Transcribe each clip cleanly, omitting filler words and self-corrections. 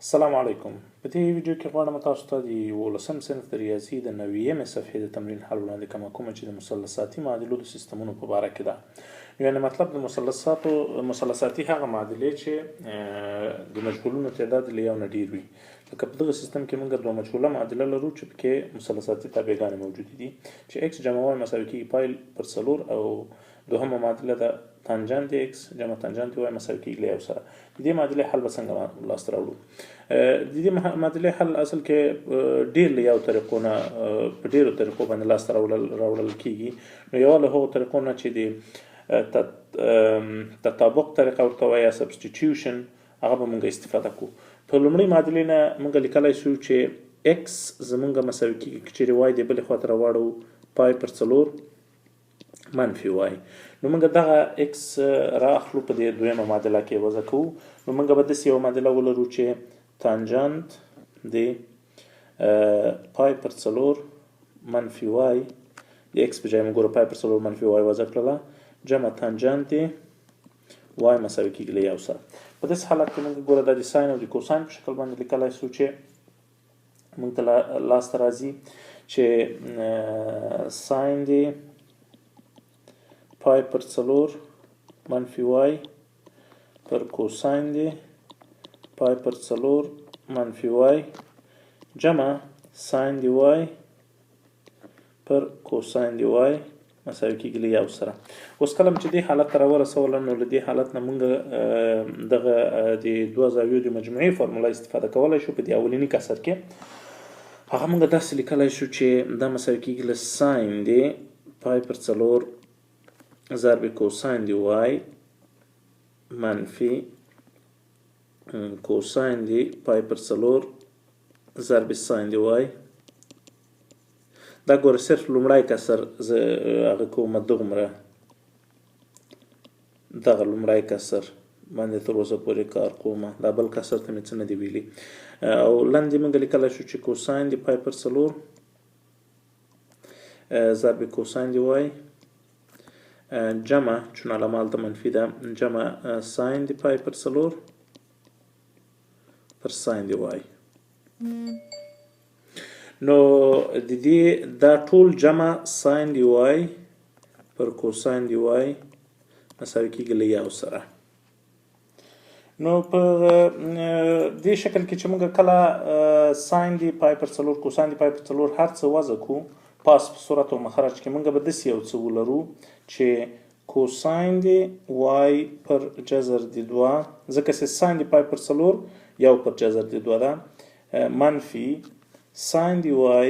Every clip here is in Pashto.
السلام علیکم. په دې ویډیو کې غواړم تاسو ته د 11م صنف د ریاضي د 90مې صفحې د تمرین حل وړاندې کوم چې د مثلثاتي معادلو د سیستمونو په اړه کې ده. یعنې مطلب د مثلثاتي هغه معادلې چې د مجهولونو تعداد له یو نه ډیر وي. لکه په دغه سیستم کې موږ دوه مجهوله معادله لرو چې پکې مثلثاتي تابعګانې موجودې دي چې x جمع y مساوي کیږي پای پر 4 او دوهمه معادله ده تانجانت x جمع تانجانت y مساوي کیږي له یو سره. د دې معادلې حل به څنګه لاسته راوړو؟ د دې معادلې حل اصل کې ډیر له یو طریقو نه په ډیرو طریقو باندې لاسته راوړل کیږي. نو یو له هغو طریقو نه چې د تطابق طریقه ورته وایي یا سبسټیټیوشن هغه به موږ استفاده کوو. په لومړۍ معادلې نه موږ لیکلی شو چې x زموږ مساوي کیږي که چیرې y د بلې خواته راواړو پای پر 4 منفي y. نو موږ دغه x رااخلو په دې دویمه معادله کې وضع کوو. نو موږ به داسې یوه معادله ولرو چې تانجانت د پای پر 4 منفي y د x په ځای موږ ګورو پای پر 4 منفي y وضع کړله جمع تانجانت y مساوي کیږي له یو سره. په داسې حالت کې موږ ګوره دا د ساین او د کوساین په شکل باندې لیکلی شو چې موږ ته لاسته راځي چې ساین د پای پر 4 منفي y پر کوساین د پای پر 4 منفي y جمع ساین د y پر کوساین د y مساوي کیږي له یو سره. اوس کله چې دې حالت ته راورسوله نو له دې حالت نه موږ دغه د دوه زاویو د مجموعې فارموله استفاده کولی شو. په دې اولیني کسر کې هغه موږ داسې لیکلی شو چې دا مساوي کیږي له ساین د پای پر 4 ضرب کوساین د y منفي کوساین د پای پر 4 ضرب ساین د y. دا ګوره صرف لومړی کسر زه هغه کومه دغومره دغه لومړی کسر باندې تر اوسه پورې کار کومه. دا بل کسر ته مې څه نه دي ویلي. او لاندې موږ لیکلی شو چې کوساین د پای پر 4 ضرب کوساین د y جمع چون علامه هلته منفي ده جمع ساین د پای پر 4 پر ساین د y. نو د دې دا ټول جمع ساین د y پر کوساین د y مساوي کیږي له یو سره. نو په دې شکل کې چې موږ کله ساین د پای پر 4 کوساین د پای پر 4 هر څه وضع کو پاس په صورت او مخرج کې موږ به داسې یو څه ولرو چې کوساین د y پر جذر د 2 ځکه چې ساین د پای پر 4 یو پر جذر د 2 ده منفي ساین د y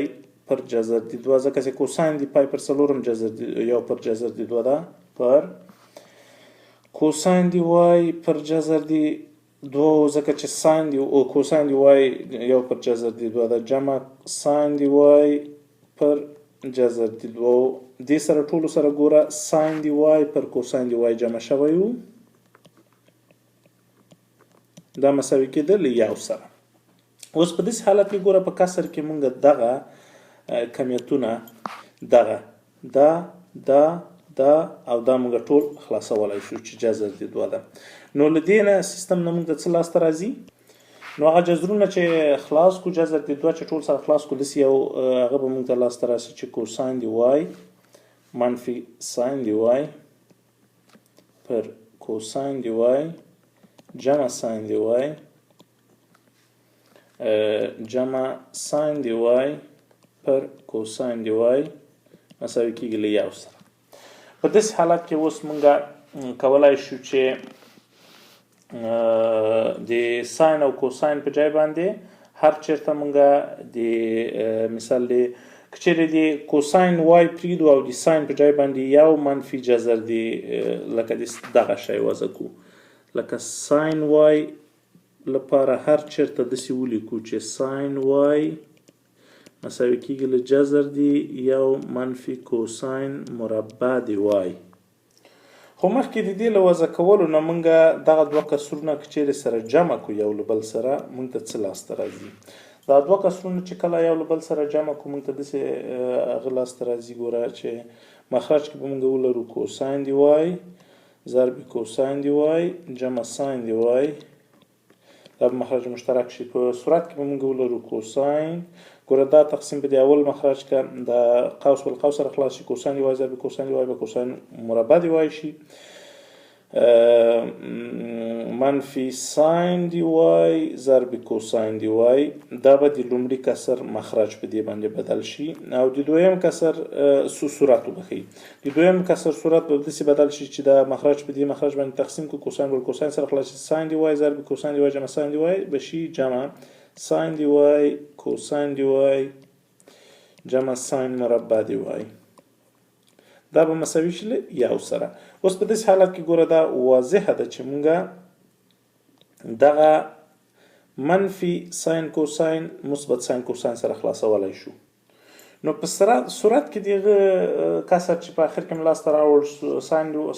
پر جذر د 2 ځکه چې کوساین د پای پر 4 هم جذر یو پر جذر د 2 ده پر کوساین د y پر جذر د 2 ځکه چې ساین د کوساین د y یو پر جذر د 2 ده جمع ساین د y پر جذر د 2. دې سره ټولو سره ګوره ساین د y پر کوساین د y جمع شوی و دا مساوي کېده له یو سره. اوس په داسې حالت کې ګوره په کسر کې مونږ دغه کمیتونه دغه دا او دا مونږ ټول خلاصولی شو چې جذر د 2 ده. نو له دې نه سیستم نه مونږ ته څه لاسته راځي؟ نو هغه جذرونه چې خلاص کو جذر د 2 چې ټول سره خلاص کو داسې یو هغه به مونږ ته لاسته راسي چې کوساین د y منفي ساین د y پر کوساین د y جمع ساین د y جمع ساین د y پر کوساین د y مساوي کیږي له یو سره. په داسې حالت کې اوس موږ کولی شو چې د ساین او کوساین په ځای باندې هر چېرته موږ د مثال د که چیرې د کوساین y پرېږدو او د ساین په ځای باندې یو منفي جذر د لکه دغه شی وضع کړو لکه ساین y لپاره هر چیرته داسې ولیکو چې ساین y مساوي کیږي له جذر د یو منفي کوساین مربع د y. خو مخکې د دې له وضع کولو نه موږ دغه دوه کسرونه که چیرې سره جمع کړو یو له بل سره موږ ته څه لاسته راځي؟ دا دوه کسرونه چې کله یو له بل سره جمع کړو موږ ته داسې هغه لاسته راځي ګوره چې مخرج کې به موږ ولرو کوساین د y ضرب کوساین د y جمع ساین د y دا به مخرج مشترک شي. په صورت کې به موږ ولرو کوساین، ګوره دا تقسیم په دې اول مخرج که د قوس بالقوس سره خلاص شي، کوساین دی وای ضرب کوساین دی وای به کوساین مربع دی وای شي، منفي ساین دی وای ضرب کوساین دی وای، دا به د لومړي کسر مخرج په دې باندې بدل شي. او د دویم کسر صورت وبخي، د دویم کسر صورت به داسې بدل شي چې دا مخرج په دې مخرج باندې تقسیم کو، کوساین بل کوساین سره خلاص شي، ساین دی وای ضرب کوساین دی وای جمع ساین دی وای بشي جمع ساین دی وای کوساین دی وای جمع ساین مربع دی وای، دا به مساوي شي له یو سره. اوس په داسې حالت کې ګوره دا واضحه ده چې مونږ دغه منفي ساین کوساین مثبت ساین کوساین سره خلاصولی شو. نو په صورت کې دغه کسر چې په اخر کې ملاسته راوړ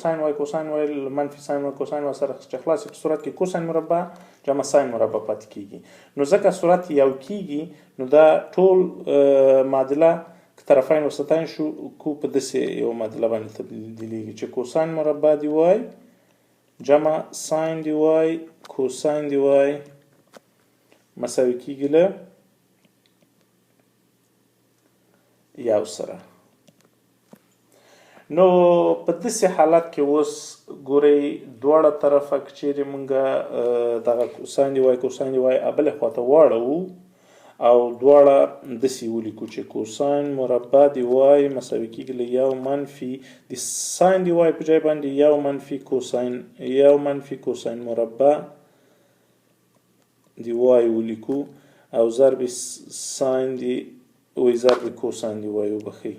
ساین وای کوساین وای منفي ساین وای کوساین وای سره چې خلاص په صورت کې کوساین مربع جمع ساین مربع پاتې کیږي. نو ځکه صورت یو کیږي نو دا ټول معادله طرفین وسطین شو کو په داسې یو معادله باندې تبدیلیږي چې کوساین مربع دی وای جمع ساین دی وای کوساین دی وای مساوي کیږي له یو سره. نو په داسې حالت کې اوس ګورئ دواړه طرفه که چیرې مونږ دغه کوساین دی وای کوساین دی وای بلې خواته واړوو او دواړه داسې ولیکو چې کوساین مربع دی وای مساوي کیږي له یو منفي د ساین دی وای په ځای باندې یو منفي کوساین مربع دی وای ولیکو او ضرب ساین دی وای ضرب کوساین دی وای وبخي.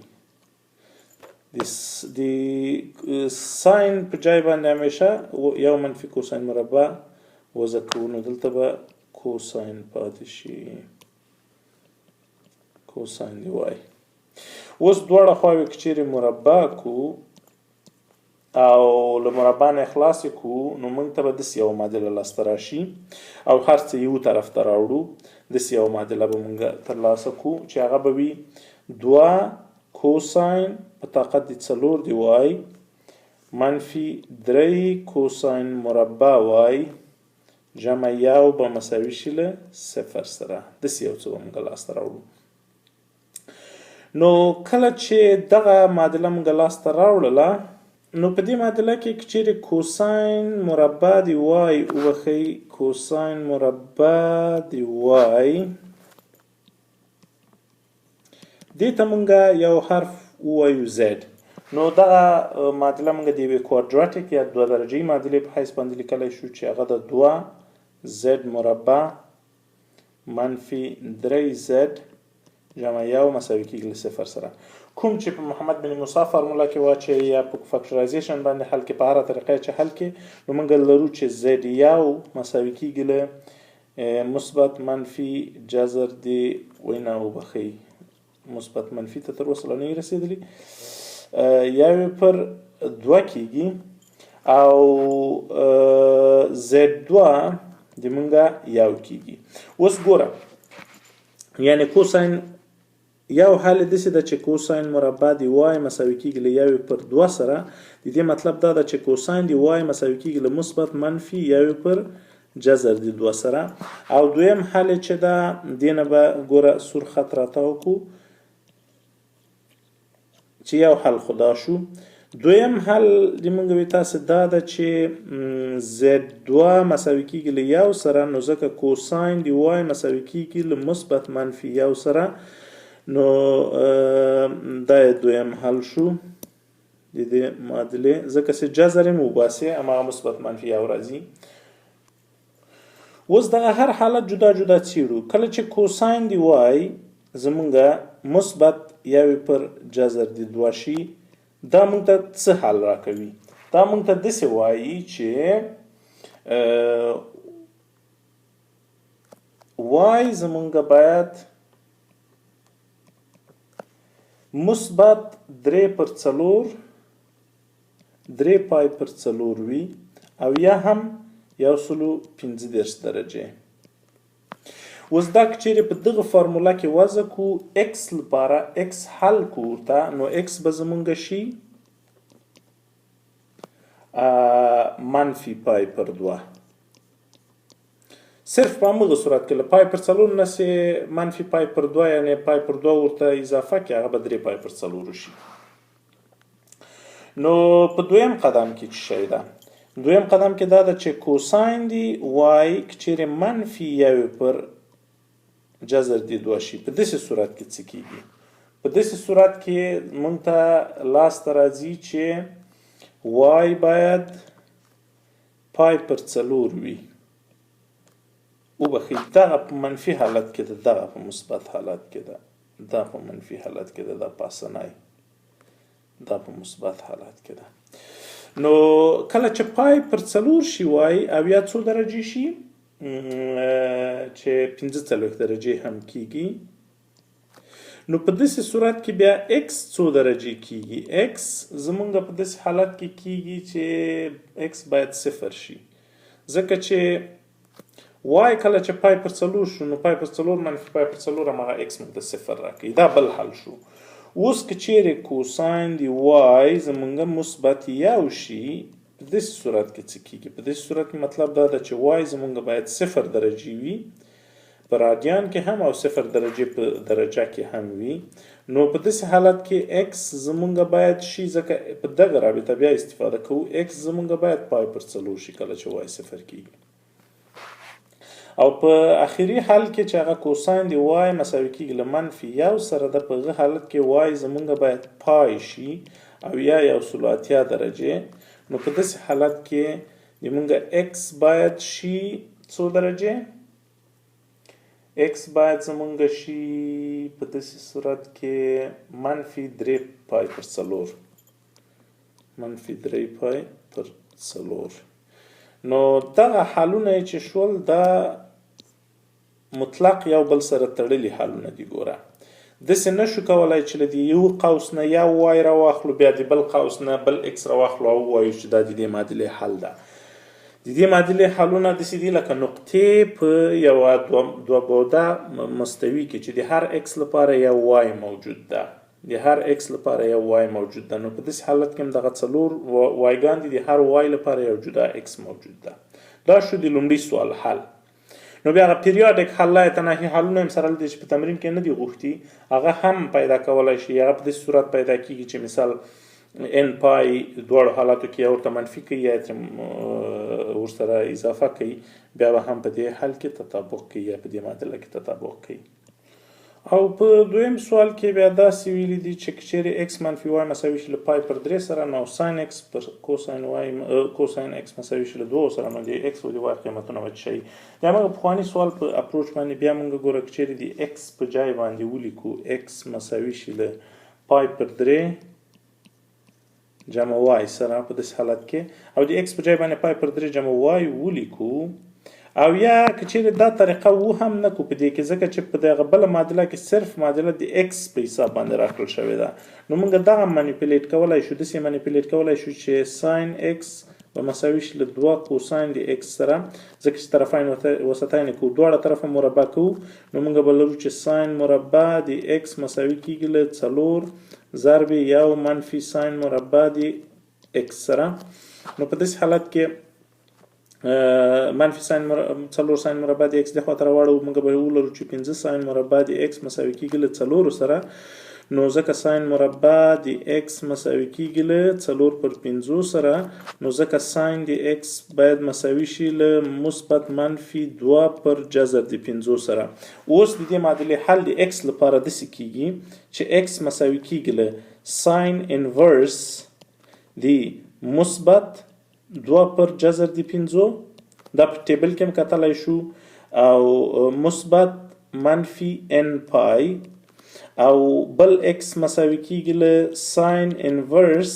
د ساین په ځای باندې همیشه یو منفي کوساین مربع وضع کوو، نو دلته به کوساین پاتې شي کوساین دی وای. اوس دواړه خواوې که چیرې مربع کو او له مربع نه خلاص کو نو موږ ته به داسې یوه معادله لاسته راشي او هر څه یو طرف ته راوړو، داسې یوه معادله به موږ ترلاسه کو چې هغه به وي 2 کوساین په طاقت د 4 دی وای منفي 3 کوساین مربع وای جمع یو به مساوي شي له 0 سره، داسې یو څه به موږ لاسته راوړو. نو کله چې دغه معادله موږ لاسته راوړله نو په دې معادله کې که چیرې کوساین مربع دی وای وبخئ کوساین مربع دی وای دې ته موږ یو حرف ووایو زد. نو دغه معادله موږ د یوې کوادراتیک یا 2 درجه‌ای معادلې په حیث باندې لیکلی شو چې هغه د 2 زد مربع منفي 3 زد جمع یو مساوي کیږي له 0 سره. کوم چې په محمد بن موسی فارموله کې واچي یا په فاکټورایزیشن باندې حل کې په هره طریقه چې حل کې نو موږ لرو چې زد یو مساوي کیږي له مثبت منفي جذر دی وینا وبخي مثبت منفي ته تر اوسه نه رسیدلی یو پر 2 کیږي او زد 2 د موږ یو کیږي. اوس ګوره یعنی کوساین یو حال داسې ده چې کوساین مربع دی وای مساوي کیږي له یو پر 2 سره، د دې مطلب دا ده چې کوساین دی وای مساوي کیږي له مثبت منفي یو پر جذر دی 2 سره. او دویم حال چې ده دینه به ګوره سور خط راتاو کو چې یو حل خدا شو. دویم حل د موږ وی تاسو دا ده چې z2 مساوي کیږي له یو سره، نو ځکه کوساین دی وای مساوي کیږي له مثبت منفي یو سره، نو دا دویم حل شو د دې معادلې ځکه چې جذر مو باسي اما مثبت منفي یو راځي. اوس دغه هر حالت جدا جدا څیړو. کله چې کوساین دی وای زمونږه مثبت یو پر جذر دی 2 شي دا مونږ ته څه حل راکوي؟ دا مونږ ته داسې وایي چې وای زمونږ باید مثبت 3 پر 4 3 پای پر 4 وي او یا هم 115 درجه. اوس دا که چیرې په دغه فارموله کې وضع کو x لپاره x حل کو ورته نو x به زمونږ شي منفي پای پر 2 صرف په همغه صورت کې له پای پر 4 نه سې منفي پای پر 2 یعنی پای پر 2 ورته اضافه کړي هغه به 3 پای پر 4 شي. نو په دویم قدم کې څه شی ده؟ دویم قدم کې دا ده چې کوساین دی وای که چیرې منفي 1 پر جذر دی 2 شي په داسې صورت کې څه کیږي؟ په داسې صورت کې مونږ ته لاسته راځي چې وای باید پای پر 4 وي. وبخښئ دغه په منفي حالت کې ده، دغه په مثبت حالت کې ده، دا په منفي حالت کې ده، دا پاسنی دا په مثبت حالت کې ده. نو کله چې پای پر 4 شي وای او یا څو درجې شي چې 45 درجې هم کیږي، نو په داسې صورت کې بیا x څو درجې کیږي؟ x زمونږ په داسې حالت کې کیږي چې x باید 0 شي، ځکه چې وای کله چې پای پر 4 شو نو پای پر 4 منفي پای پر 4 همغه x موږ ته 0 راکوي. دا بل حل شو. اوس که چیرې کوساین دی وای زمونږ مثبت 1 شي په داسې صورت کې څه کیږي؟ په داسې صورت کې مطلب دا ده چې وای زمونږ باید 0 درجې وي په رادیان کې هم او 0 درجې په درجه کې هم وي. نو په داسې حالت کې x زمونږ باید شي، ځکه په دغه رابطه بیا استفاده کوو، x زمونږ باید پای پر 4 شي کله چې وای 0 کیږي. او په اخري حال کې چې هغه کوساین دی وای مساوي کیږي له منفي 1 سره ده، په هغه حالت کې وای زمونږ باید پای شي او یا 180 درجې. نو په داسې حالت کې زمونږ x باید شي څو درجې؟ x باید زمونږ شي په داسې صورت کې منفي 3 پای پر 4 منفي 3 پای پر 4. نو دغه حالونه چې شول دا مطلق یو بل سره تړلي حالونه دي. ګوره داسې نشو کولای چې له دې یو قوس نه یا وای راواخلو بیا د بل قوس نه بل x راواخلو او وایو چې دا د دې معادلې حل ده. د دې معادلې حلونه داسې دي لکه نقطې په یوه دوه بعده مستوي کې چې د هر x لپاره یو وای موجود ده، د هر x لپاره یو وای موجود ده. نو په داسې حالت کې هم دغه 4 وایګان دي، د هر وای لپاره یو جدا x موجود ده. دا شو د لومړي سوال حل. نو بیا هغه پیریاډیک حل لا تناهي حلونه هم سره چې په تمرین کې نه دي غوښتي هغه هم پیدا کولای شي. هغه په داسې صورت پیدا کیږي چې مثال n پای دواړو حالاتو کې ورته منفي کوي یا ورسره اضافه کوي، بیا به هم په دې حل کې تطابق کوي یا په دې معادله کې تطابق کوي. او په دویم سوال کې بیا داسې ویلي دي چې که چیرې x منفي y مساوي شي له پای پر 3 سره، نو ساین x پر کوساین x مساوي شي له 2 سره، نو د x او د y قیمتونه به څه شي؟ د همغه پخواني سوال په اپروچ باندې بیا موږ ګوره که چیرې د x په ځای باندې ولیکو x مساوي شي له پای پر 3 جمع y سره په داسې حالت کې، او د x په ځای باندې پای پر 3 جمع y ولیکو، او یا که چیرې دا طریقه هم نه کو په دې کې، ځکه چې په دغه بله معادله کې صرف معادله د x په حساب باندې راکړل شوې ده. نو موږ دغه منیپولیټ کولای شو، داسې منیپولیټ کولای شو چې ساین x به مساوي شي له 2 کوساین د x سره، ځکه چې طرفین وسطین کو دواړه طرفه مربع کوو، نو موږ به لرو چې ساین مربع د x مساوي کیږي له 4 ضرب یو منفي ساین مربع د x سره. نو په داسې حالت کې منفي ساین 4 ساین مربع د x د خوا ته راوړو، موږ به ولرو چې 5 ساین مربع د x مساوي کیږي له 4 سره. نو ځکه ساین مربع د x مساوي کیږي له 4 پر 5 سره، نو ځکه ساین د x باید مساوي شي له مثبت منفي 2 پر جذر د 5 سره. اوس د دې معادلې حل د x لپاره داسې کیږي چې x مساوي کیږي له ساین انورس د مثبت 2 پر جذر د 5، دا په ټیبل کې هم کتلی شو، او مثبت منفي n پای، او بل x مساوي کیږي له ساین انورس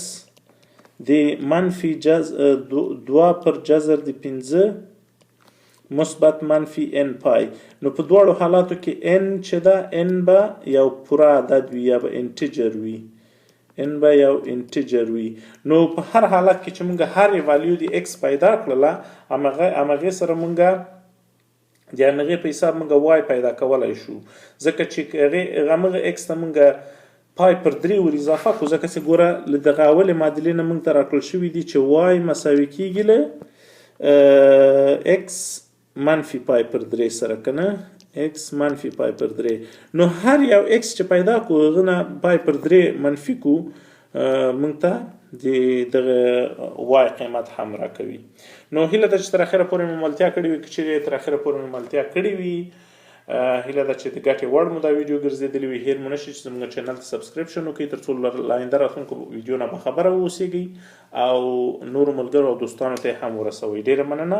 د منفي 2 پر جذر د 5 مثبت منفي n پای. نو په دواړو حالاتو کې n چې ده n به یو پوره عدد وي یا به انټیجر وي، n به یو انټیجر وي. نو په هر حالت کې چې موږ هر ولیو د x پیدا کړله، همغې سره موږ د همغې په حساب موږ y پیدا کولی شو، ځکه چې همغه x ته موږ پای پر 3 ور اضافه کړو، ځکه چې ګوره له دغه اولې معادلې نه موږ ته راکړل شوي دي چې y مساوي کیږي له x منفي پای پر 3 سره کنه x منفي پای پر 3 نو هر یو x چې پیدا کو هغه نه پای پر 3 منفي کو موږ ته د دغه y قیمت هم راکوي. نو هیله ده چې تر اخره پورې مو ملتیا کړې وي. که چیرې تر اخره پورې مو ملتیا کړې وي هیله ده چې د ګټې وړ مو دا ویډیو ګرځېدلی وي. هیر مو نشي چې زموږ چینل ته سبسکرایبشن وکړئ تر څو له آینده راتلونکو ویډیو نه باخبره واوسیږئ او نورو ملګرو او دوستانو ته هم ورسوئ. ډېره مننه.